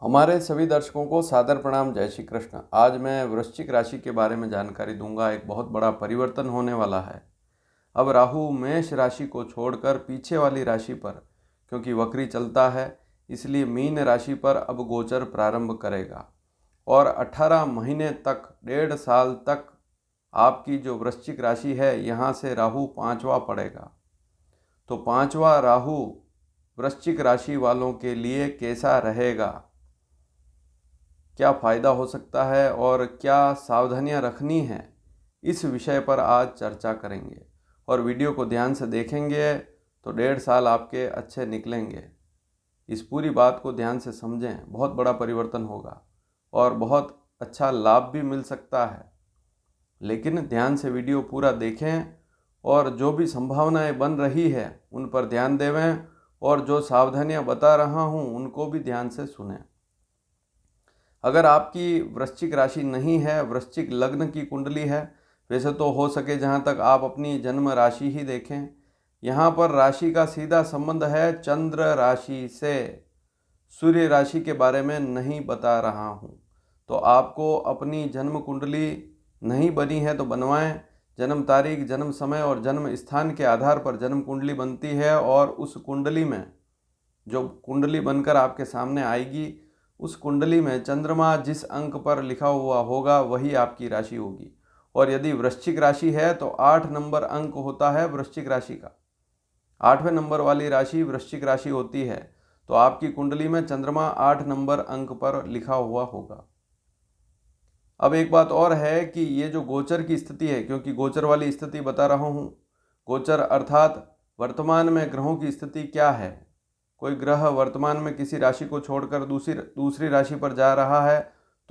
हमारे सभी दर्शकों को सादर प्रणाम। जय श्री कृष्ण। आज मैं वृश्चिक राशि के बारे में जानकारी दूंगा। एक बहुत बड़ा परिवर्तन होने वाला है। अब राहु मेष राशि को छोड़कर पीछे वाली राशि पर, क्योंकि वक्री चलता है, इसलिए मीन राशि पर अब गोचर प्रारंभ करेगा और 18 महीने तक, 1.5 साल तक आपकी जो वृश्चिक राशि है यहाँ से राहु पांचवा पड़ेगा। तो पांचवा राहु वृश्चिक राशि वालों के लिए कैसा रहेगा, क्या फ़ायदा हो सकता है और क्या सावधानियां रखनी हैं, इस विषय पर आज चर्चा करेंगे। और वीडियो को ध्यान से देखेंगे तो 1.5 साल आपके अच्छे निकलेंगे। इस पूरी बात को ध्यान से समझें, बहुत बड़ा परिवर्तन होगा और बहुत अच्छा लाभ भी मिल सकता है। लेकिन ध्यान से वीडियो पूरा देखें और जो भी संभावनाएं बन रही है उन पर ध्यान देवें और जो सावधानियां बता रहा हूं उनको भी ध्यान से सुनें। अगर आपकी वृश्चिक राशि नहीं है, वृश्चिक लग्न की कुंडली है, वैसे तो हो सके जहाँ तक आप अपनी जन्म राशि ही देखें। यहाँ पर राशि का सीधा संबंध है चंद्र राशि से। सूर्य राशि के बारे में नहीं बता रहा हूँ। तो आपको अपनी जन्म कुंडली नहीं बनी है तो बनवाएं। जन्म तारीख, जन्म समय और जन्म स्थान के आधार पर जन्म कुंडली बनती है और उस कुंडली में जो कुंडली बनकर आपके सामने आएगी, उस कुंडली में चंद्रमा जिस अंक पर लिखा हुआ होगा वही आपकी राशि होगी। और यदि वृश्चिक राशि है तो 8 नंबर अंक होता है वृश्चिक राशि का। 8वें नंबर वाली राशि वृश्चिक राशि होती है। तो आपकी कुंडली में चंद्रमा 8 नंबर अंक पर लिखा हुआ होगा। अब एक बात और है कि ये जो गोचर की स्थिति है, क्योंकि गोचर वाली स्थिति बता रहा हूँ, गोचर अर्थात वर्तमान में ग्रहों की स्थिति क्या है। कोई ग्रह वर्तमान में किसी राशि को छोड़कर दूसरी राशि पर जा रहा है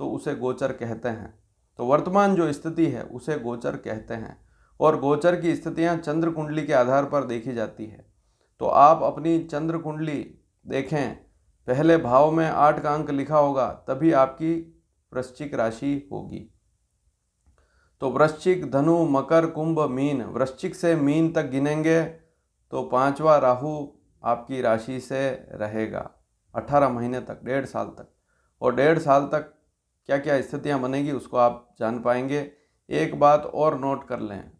तो उसे गोचर कहते हैं। तो वर्तमान जो स्थिति है उसे गोचर कहते हैं और गोचर की स्थितियां चंद्र कुंडली के आधार पर देखी जाती है। तो आप अपनी चंद्र कुंडली देखें, पहले भाव में 8 का अंक लिखा होगा तभी आपकी वृश्चिक राशि होगी। तो वृश्चिक, धनु, मकर, कुंभ, मीन, वृश्चिक से मीन तक गिनेंगे तो पांचवा राहु आपकी राशि से रहेगा 18 महीने तक, 1.5 साल तक। और 1.5 साल तक क्या क्या स्थितियां बनेगी उसको आप जान पाएंगे। एक बात और नोट कर लें,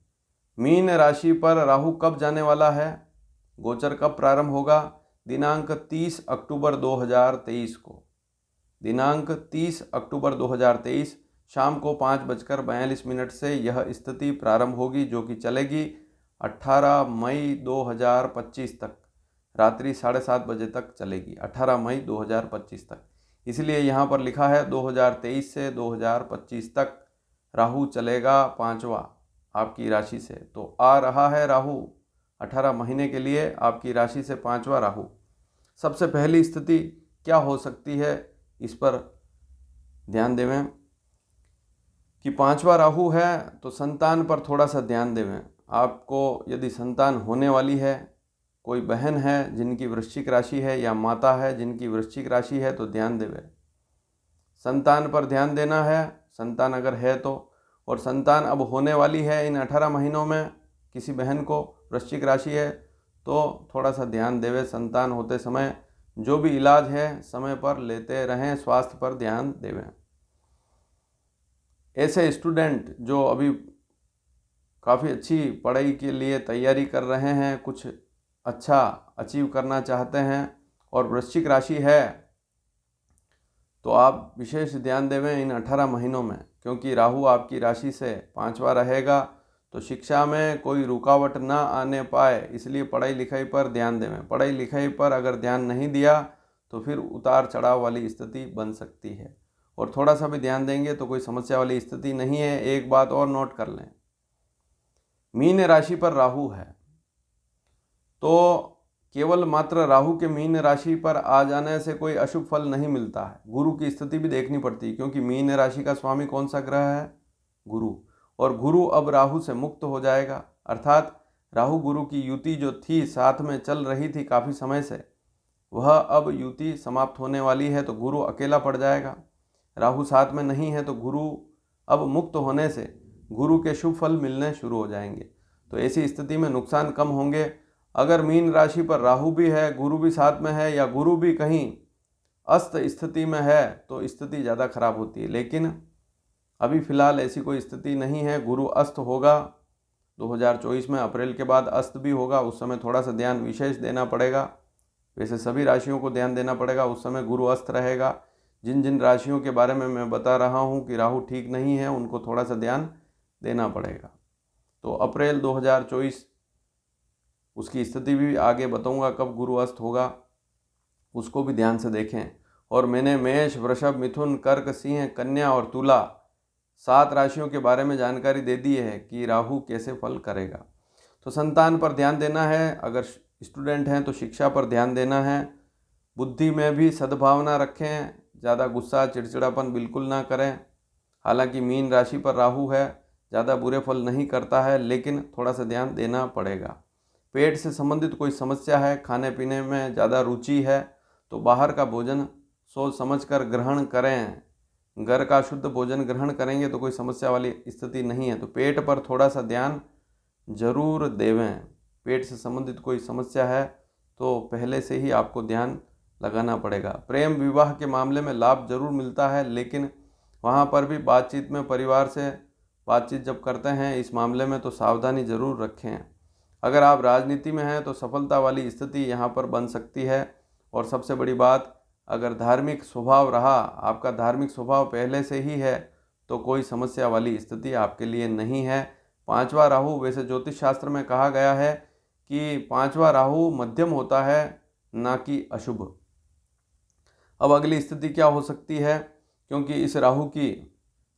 मीन राशि पर राहु कब जाने वाला है, गोचर कब प्रारंभ होगा, दिनांक 30 अक्टूबर 2023 को। दिनांक 30 अक्टूबर 2023 शाम को 5:42 से यह स्थिति प्रारंभ होगी, जो कि चलेगी 18 मई 2025 तक। रात्रि 7:30 बजे तक चलेगी, 18 मई 2025 तक। इसलिए यहाँ पर लिखा है 2023 से 2025 तक राहु चलेगा पांचवा आपकी राशि से। तो आ रहा है राहु 18 महीने के लिए आपकी राशि से पांचवा राहु। सबसे पहली स्थिति क्या हो सकती है इस पर ध्यान देवें कि पांचवा राहु है तो संतान पर थोड़ा सा ध्यान देवें। आपको यदि संतान होने वाली है, कोई बहन है जिनकी वृश्चिक राशि है या माता है जिनकी वृश्चिक राशि है तो ध्यान देवे, संतान पर ध्यान देना है, संतान अगर है तो। और संतान अब होने वाली है इन 18 महीनों में, किसी बहन को वृश्चिक राशि है तो थोड़ा सा ध्यान देवे। संतान होते समय जो भी इलाज है समय पर लेते रहें, स्वास्थ्य पर ध्यान देवें। ऐसे स्टूडेंट जो अभी काफ़ी अच्छी पढ़ाई के लिए तैयारी कर रहे हैं, कुछ अच्छा अचीव करना चाहते हैं और वृश्चिक राशि है तो आप विशेष ध्यान देवें इन 18 महीनों में, क्योंकि राहु आपकी राशि से पांचवा रहेगा। तो शिक्षा में कोई रुकावट ना आने पाए, इसलिए पढ़ाई लिखाई पर ध्यान देवें। पढ़ाई लिखाई पर अगर ध्यान नहीं दिया तो फिर उतार चढ़ाव वाली स्थिति बन सकती है, और थोड़ा सा भी ध्यान देंगे तो कोई समस्या वाली स्थिति नहीं है। एक बात और नोट कर लें, मीन राशि पर राहु है तो केवल मात्र राहु के मीन राशि पर आ जाने से कोई अशुभ फल नहीं मिलता है। गुरु की स्थिति भी देखनी पड़ती है, क्योंकि मीन राशि का स्वामी कौन सा ग्रह है, गुरु। और गुरु अब राहु से मुक्त हो जाएगा, अर्थात राहु गुरु की युति जो थी, साथ में चल रही थी काफ़ी समय से, वह अब युति समाप्त होने वाली है। तो गुरु अकेला पड़ जाएगा, राहु साथ में नहीं है, तो गुरु अब मुक्त होने से गुरु के शुभ फल मिलने शुरू हो जाएंगे। तो ऐसी स्थिति में नुकसान कम होंगे। अगर मीन राशि पर राहु भी है, गुरु भी साथ में है, या गुरु भी कहीं अस्त स्थिति में है तो स्थिति ज़्यादा खराब होती है, लेकिन अभी फ़िलहाल ऐसी कोई स्थिति नहीं है। गुरु अस्त होगा 2024 में, अप्रैल के बाद अस्त भी होगा, उस समय थोड़ा सा ध्यान विशेष देना पड़ेगा। वैसे सभी राशियों को ध्यान देना पड़ेगा, उस समय गुरु अस्त रहेगा। जिन जिन राशियों के बारे में मैं बता रहा हूँ कि राहु ठीक नहीं है, उनको थोड़ा सा ध्यान देना पड़ेगा। तो अप्रैल 2024 उसकी स्थिति भी आगे बताऊंगा कब गुरु अस्त होगा, उसको भी ध्यान से देखें। और मैंने मेष, वृषभ, मिथुन, कर्क, सिंह, कन्या और तुला 7 राशियों के बारे में जानकारी दे दी है कि राहु कैसे फल करेगा। तो संतान पर ध्यान देना है, अगर स्टूडेंट हैं तो शिक्षा पर ध्यान देना है। बुद्धि में भी सद्भावना रखें, ज़्यादा गुस्सा चिड़चिड़ापन बिल्कुल ना करें। हालांकि मीन राशि पर राहु है, ज़्यादा बुरे फल नहीं करता है, लेकिन थोड़ा सा ध्यान देना पड़ेगा। पेट से संबंधित कोई समस्या है, खाने पीने में ज़्यादा रुचि है, तो बाहर का भोजन सोच समझकर ग्रहण करें। घर का शुद्ध भोजन ग्रहण करेंगे तो कोई समस्या वाली स्थिति नहीं है। तो पेट पर थोड़ा सा ध्यान जरूर देवें। पेट से संबंधित कोई समस्या है तो पहले से ही आपको ध्यान लगाना पड़ेगा। प्रेम विवाह के मामले में लाभ जरूर मिलता है, लेकिन वहाँ पर भी बातचीत में, परिवार से बातचीत जब करते हैं इस मामले में, तो सावधानी जरूर रखें। अगर आप राजनीति में हैं तो सफलता वाली स्थिति यहाँ पर बन सकती है। और सबसे बड़ी बात, अगर धार्मिक स्वभाव रहा, आपका धार्मिक स्वभाव पहले से ही है, तो कोई समस्या वाली स्थिति आपके लिए नहीं है। 5वां राहु, वैसे ज्योतिष शास्त्र में कहा गया है कि 5वां राहु मध्यम होता है, ना कि अशुभ। अब अगली स्थिति क्या हो सकती है, क्योंकि इस राहु की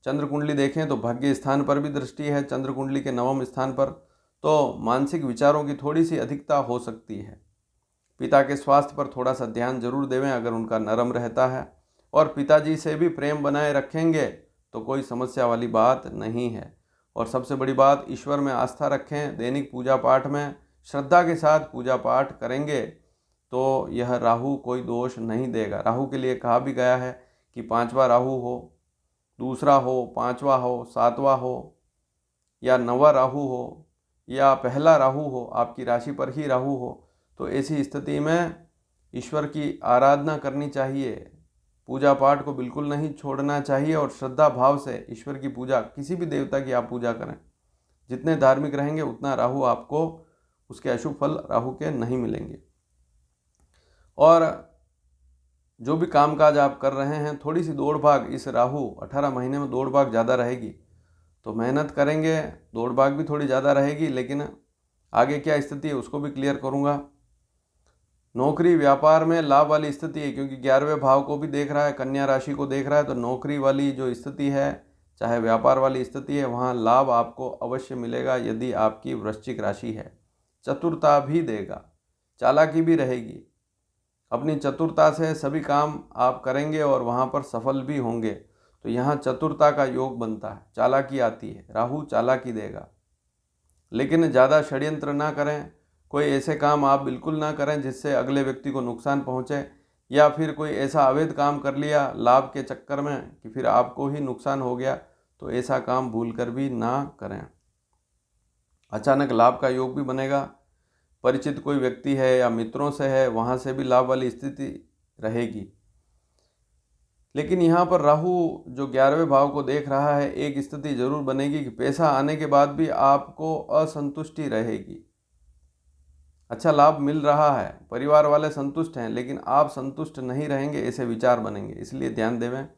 चंद्र कुंडली देखें तो भाग्य स्थान पर भी दृष्टि है, चंद्र कुंडली के 9वें स्थान पर, तो मानसिक विचारों की थोड़ी सी अधिकता हो सकती है। पिता के स्वास्थ्य पर थोड़ा सा ध्यान जरूर देवें अगर उनका नरम रहता है। और पिताजी से भी प्रेम बनाए रखेंगे तो कोई समस्या वाली बात नहीं है। और सबसे बड़ी बात, ईश्वर में आस्था रखें, दैनिक पूजा पाठ में श्रद्धा के साथ पूजा पाठ करेंगे तो यह राहु कोई दोष नहीं देगा। राहु के लिए कहा भी गया है कि 5वां राहु हो, दूसरा हो, 5वां हो, 7वां हो, या 9वां राहु हो, या पहला राहु हो, आपकी राशि पर ही राहु हो, तो ऐसी स्थिति में ईश्वर की आराधना करनी चाहिए। पूजा पाठ को बिल्कुल नहीं छोड़ना चाहिए और श्रद्धा भाव से ईश्वर की पूजा, किसी भी देवता की आप पूजा करें। जितने धार्मिक रहेंगे उतना राहु आपको, उसके अशुभ फल राहु के नहीं मिलेंगे। और जो भी कामकाज आप कर रहे हैं, थोड़ी सी दौड़ भाग, इस राहु 18 महीने में दौड़ भाग ज़्यादा रहेगी, तो मेहनत करेंगे, दौड़ भाग भी थोड़ी ज़्यादा रहेगी। लेकिन आगे क्या स्थिति है उसको भी क्लियर करूँगा। नौकरी व्यापार में लाभ वाली स्थिति है, क्योंकि 11वें भाव को भी देख रहा है, कन्या राशि को देख रहा है, तो नौकरी वाली जो स्थिति है, चाहे व्यापार वाली स्थिति है, वहाँ लाभ आपको अवश्य मिलेगा यदि आपकी वृश्चिक राशि है। चतुरता भी देगा, चालाकी भी रहेगी। अपनी चतुरता से सभी काम आप करेंगे और वहाँ पर सफल भी होंगे। तो यहाँ चतुरता का योग बनता है, चालाकी आती है, राहु चालाकी देगा। लेकिन ज़्यादा षड्यंत्र ना करें, कोई ऐसे काम आप बिल्कुल ना करें जिससे अगले व्यक्ति को नुकसान पहुँचे, या फिर कोई ऐसा अवैध काम कर लिया लाभ के चक्कर में कि फिर आपको ही नुकसान हो गया, तो ऐसा काम भूल कर भी ना करें। अचानक लाभ का योग भी बनेगा, परिचित कोई व्यक्ति है या मित्रों से है, वहाँ से भी लाभ वाली स्थिति रहेगी। लेकिन यहाँ पर राहु जो 11वें भाव को देख रहा है, एक स्थिति जरूर बनेगी कि पैसा आने के बाद भी आपको असंतुष्टि रहेगी। अच्छा लाभ मिल रहा है, परिवार वाले संतुष्ट हैं, लेकिन आप संतुष्ट नहीं रहेंगे, ऐसे विचार बनेंगे। इसलिए ध्यान देवें,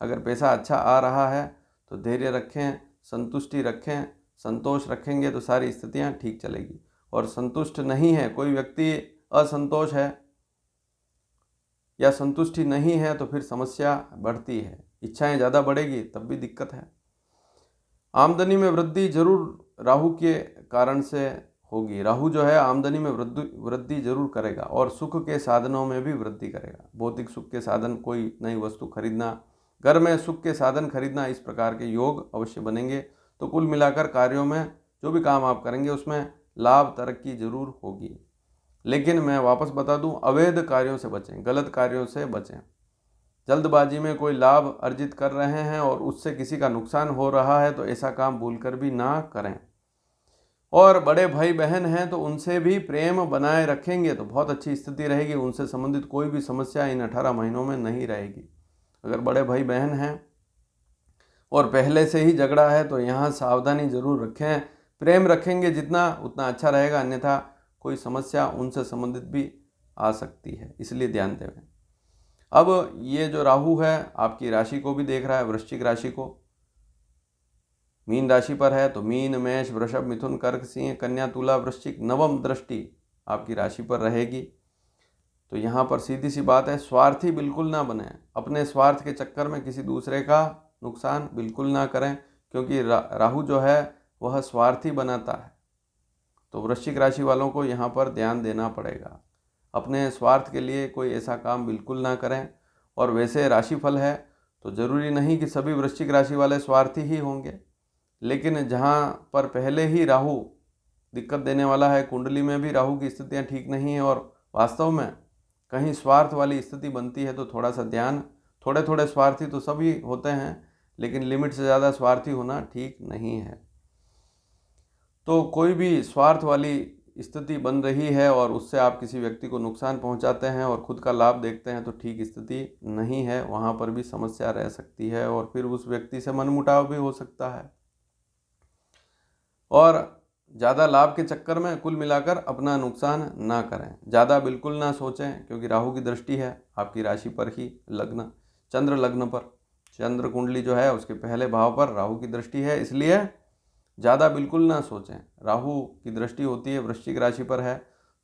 अगर पैसा अच्छा आ रहा है तो धैर्य रखें, संतुष्टि रखें, संतोष रखेंगे तो सारी स्थितियाँ ठीक चलेगी। और संतुष्ट नहीं है, कोई व्यक्ति असंतोष है या संतुष्टि नहीं है, तो फिर समस्या बढ़ती है, इच्छाएं ज़्यादा बढ़ेगी तब भी दिक्कत है। आमदनी में वृद्धि जरूर राहु के कारण से होगी। राहु जो है आमदनी में वृद्धि जरूर करेगा और सुख के साधनों में भी वृद्धि करेगा। भौतिक सुख के साधन, कोई नई वस्तु खरीदना, घर में सुख के साधन खरीदना, इस प्रकार के योग अवश्य बनेंगे। तो कुल मिलाकर कार्यों में जो भी काम आप करेंगे उसमें लाभ तरक्की जरूर होगी। लेकिन मैं वापस बता दूं, अवैध कार्यों से बचें, गलत कार्यों से बचें। जल्दबाजी में कोई लाभ अर्जित कर रहे हैं और उससे किसी का नुकसान हो रहा है तो ऐसा काम भूलकर भी ना करें। और बड़े भाई बहन हैं तो उनसे भी प्रेम बनाए रखेंगे तो बहुत अच्छी स्थिति रहेगी। उनसे संबंधित कोई भी समस्या इन 18 महीनों में नहीं रहेगी। अगर बड़े भाई बहन हैं और पहले से ही झगड़ा है तो यहाँ सावधानी जरूर रखें। प्रेम रखेंगे जितना उतना अच्छा रहेगा, अन्यथा कोई समस्या उनसे संबंधित भी आ सकती है, इसलिए ध्यान दें। अब ये जो राहु है आपकी राशि को भी देख रहा है, वृश्चिक राशि को। मीन राशि पर है तो मीन, मेष, वृषभ, मिथुन, कर्क, सिंह, कन्या, तुला, वृश्चिक, नवम दृष्टि आपकी राशि पर रहेगी। तो यहाँ पर सीधी सी बात है, स्वार्थी बिल्कुल ना बने। अपने स्वार्थ के चक्कर में किसी दूसरे का नुकसान बिल्कुल ना करें, क्योंकि राहु जो है वह स्वार्थी बनाता है। तो वृश्चिक राशि वालों को यहाँ पर ध्यान देना पड़ेगा। अपने स्वार्थ के लिए कोई ऐसा काम बिल्कुल ना करें। और वैसे राशिफल है तो ज़रूरी नहीं कि सभी वृश्चिक राशि वाले स्वार्थी ही होंगे, लेकिन जहाँ पर पहले ही राहु दिक्कत देने वाला है, कुंडली में भी राहु की स्थितियाँ ठीक नहीं है और वास्तव में कहीं स्वार्थ वाली स्थिति बनती है तो थोड़ा सा ध्यान। थोड़े थोड़े स्वार्थी तो सभी होते हैं, लेकिन लिमिट से ज़्यादा स्वार्थी होना ठीक नहीं है। तो कोई भी स्वार्थ वाली स्थिति बन रही है और उससे आप किसी व्यक्ति को नुकसान पहुंचाते हैं और खुद का लाभ देखते हैं तो ठीक स्थिति नहीं है, वहाँ पर भी समस्या रह सकती है और फिर उस व्यक्ति से मनमुटाव भी हो सकता है। और ज़्यादा लाभ के चक्कर में कुल मिलाकर अपना नुकसान ना करें, ज़्यादा बिल्कुल ना सोचें, क्योंकि राहु की दृष्टि है आपकी राशि पर ही, लग्न, चंद्र लग्न पर, चंद्र कुंडली जो है उसके पहले भाव पर राहु की दृष्टि है, इसलिए ज़्यादा बिल्कुल ना सोचें। राहु की दृष्टि होती है वृश्चिक राशि पर है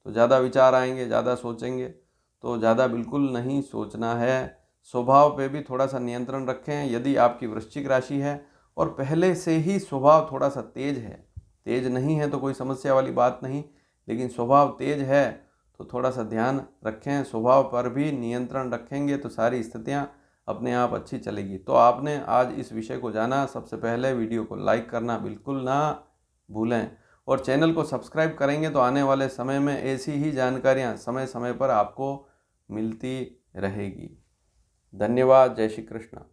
तो ज़्यादा विचार आएंगे, ज़्यादा सोचेंगे, तो ज़्यादा बिल्कुल नहीं सोचना है। स्वभाव पे भी थोड़ा सा नियंत्रण रखें। यदि आपकी वृश्चिक राशि है और पहले से ही स्वभाव थोड़ा सा तेज है, तेज नहीं है तो कोई समस्या वाली बात नहीं, लेकिन स्वभाव तेज है तो थोड़ा सा ध्यान रखें। स्वभाव पर भी नियंत्रण रखेंगे तो सारी स्थितियाँ अपने आप अच्छी चलेगी। तो आपने आज इस विषय को जाना। सबसे पहले वीडियो को लाइक करना बिल्कुल ना भूलें और चैनल को सब्सक्राइब करेंगे तो आने वाले समय में ऐसी ही जानकारियाँ समय समय पर आपको मिलती रहेगी। धन्यवाद। जय श्री कृष्ण।